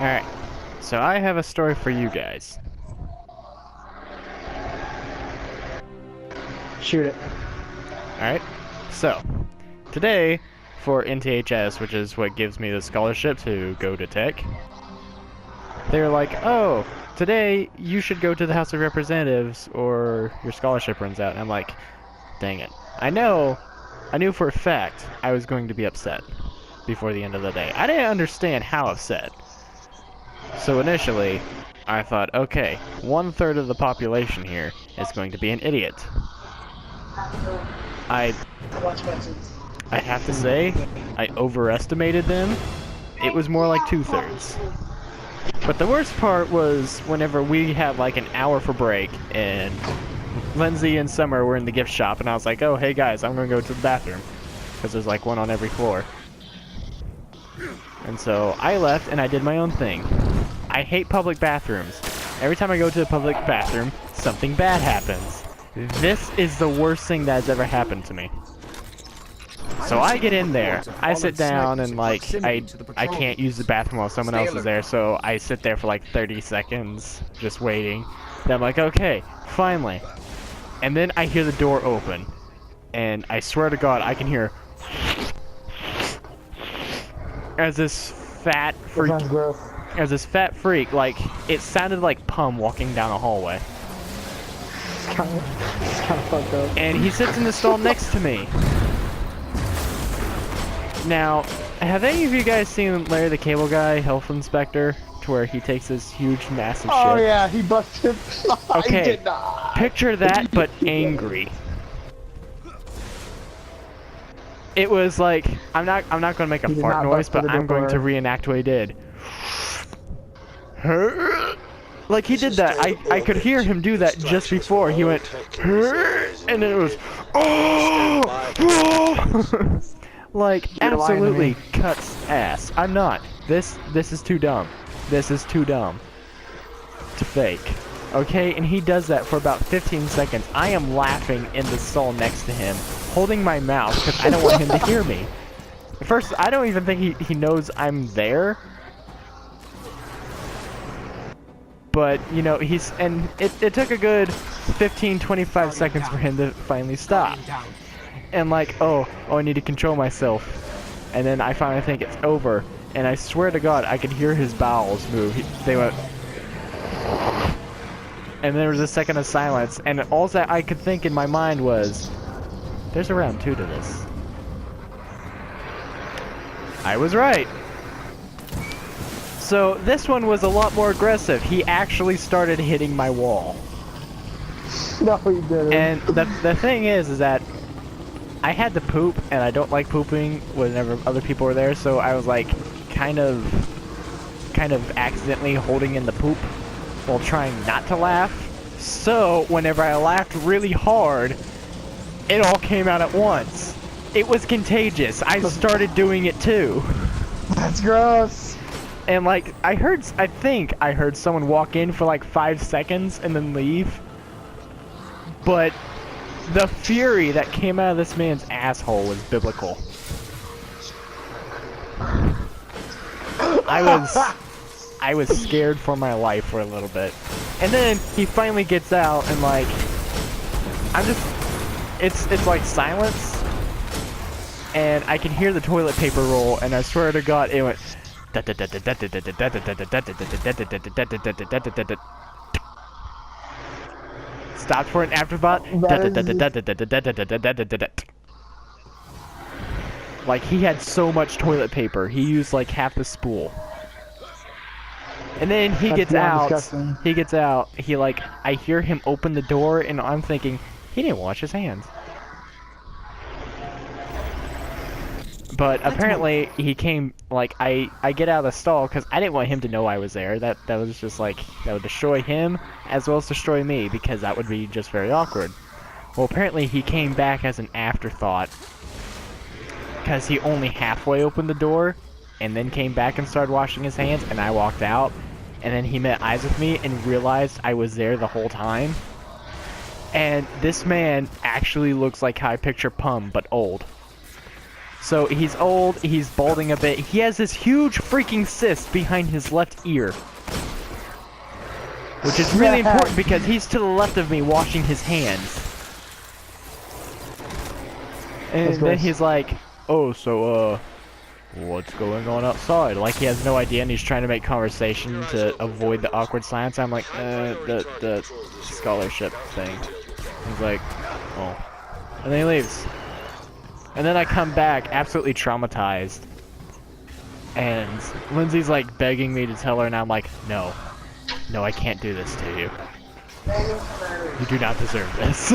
Alright, so I have a story for you guys. Shoot it. Alright, so today for NTHS, which is what gives me the scholarship to go to Tech, they're like, oh, today you should go to the House of Representatives or your scholarship runs out. And I'm like, dang it. I knew for a fact I was going to be upset before the end of the day. I didn't understand how upset. So initially, I thought, okay, 1/3 of the population here is going to be an idiot. I have to say, I overestimated them. It was more like 2/3. But the worst part was whenever we had like an hour for break and Lindsay and Summer were in the gift shop and I was like, oh, hey guys, I'm gonna go to the bathroom. Because there's like one on every floor. And so I left and I did my own thing. I hate public bathrooms. Every time I go to a public bathroom, something bad happens. This is the worst thing that has ever happened to me. So I get in there, I sit down and like, I can't use the bathroom while someone else is there, so I sit there for like 30 seconds, just waiting. Then I'm like, okay, finally. And then I hear the door open, and I swear to God, I can hear as this fat freak, like, it sounded like Pum walking down a hallway. It's kind of fucked up. And he sits in the stall next to me. Now, have any of you guys seen Larry the Cable Guy, Health Inspector, to where he takes this huge, massive shit? Oh yeah, he busted. Okay, I did not. Picture that, but angry. It was like, I'm not gonna make a He did fart not noise, bust but through the I'm going to door. reenact what he did. Like he did that. I could hear him do that just before. He went, and then it was, oh! Like, You're lying to absolutely me. cuts ass. I'm not. This is too dumb. This is too dumb to fake. Okay, and he does that for about 15 seconds. I am laughing in the stall next to him, holding my mouth because I don't want him to hear me. First, I don't even think he knows I'm there. But, you know, it took a good 15-25 seconds for him to finally stop. And like, oh, I need to control myself. And then I finally think it's over. And I swear to God, I could hear his bowels move. They went... And there was a second of silence. And all that I could think in my mind was, there's a round 2 to this. I was right. So this one was a lot more aggressive. He actually started hitting my wall. No, he didn't. And the thing is that I had to poop, and I don't like pooping whenever other people are there, so I was like kind of accidentally holding in the poop while trying not to laugh. So whenever I laughed really hard, it all came out at once. It was contagious. I started doing it too. That's gross. And like I think I heard someone walk in for like 5 seconds and then leave. But the fury that came out of this man's asshole was biblical. I was scared for my life for a little bit. And then he finally gets out and like it's like silence. And I can hear the toilet paper roll and I swear to God it went stopped for an afterthought. Like he had so much toilet paper, he used like half the spool. And then he gets out. Disgusting. He gets out. He like I hear him open the door, and I'm thinking he didn't wash his hands. But apparently he came like I get out of the stall because I didn't want him to know I was there. That was just like that would destroy him as well as destroy me because that would be just very awkward. Well, apparently he came back as an afterthought because he only halfway opened the door and then came back and started washing his hands, and I walked out, and then he met eyes with me and realized I was there the whole time. And this man actually looks like how I picture Pum, but old. So he's old, he's balding a bit. He has this huge freaking cyst behind his left ear. Which is really important because he's to the left of me washing his hands. And then he's like, oh, so, what's going on outside? He has no idea and he's trying to make conversation to avoid the awkward silence. I'm like, the scholarship thing. He's like, oh. And then he leaves. And then I come back absolutely traumatized. And Lindsay's begging me to tell her and I'm like, no. No, I can't do this to you. You do not deserve this.